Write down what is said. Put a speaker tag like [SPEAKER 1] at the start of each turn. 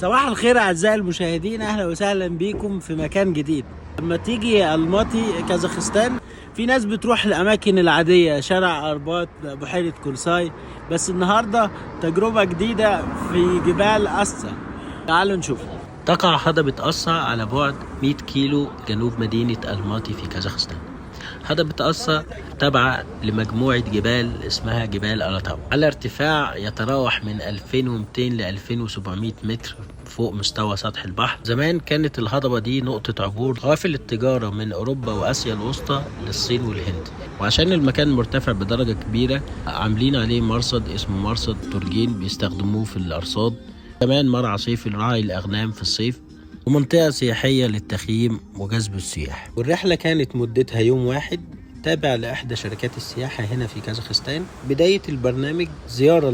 [SPEAKER 1] صباح الخير أعزائي المشاهدين، أهلا وسهلا بيكم في مكان جديد. لما تيجي الماتي كازاخستان في ناس بتروح الأماكن العادية، شارع أرباط، بحيرة كورساي، بس النهاردة تجربة جديدة في جبال أسا. تعالوا نشوف. تقع هضبة أسا على بعد 100 كيلو جنوب مدينة الماتي في كازاخستان. هضبة أسا تابعة لمجموعة جبال اسمها جبال ألاتاو على ارتفاع يتراوح من 2200 ل 2700 متر فوق مستوى سطح البحر. زمان كانت الهضبة دي نقطة عبور قوافل التجارة من أوروبا وآسيا الوسطى للصين والهند، وعشان المكان مرتفع بدرجة كبيرة عاملين عليه مرصد اسمه مرصد تورجين بيستخدموه في الأرصاد، كمان مرعى صيفي لرعي الأغنام في الصيف، ومنطقة سياحية للتخييم وجذب السياح. والرحلة كانت مدتها يوم واحد، تابع لإحدى شركات السياحة هنا في كازاخستان. بداية البرنامج زيارة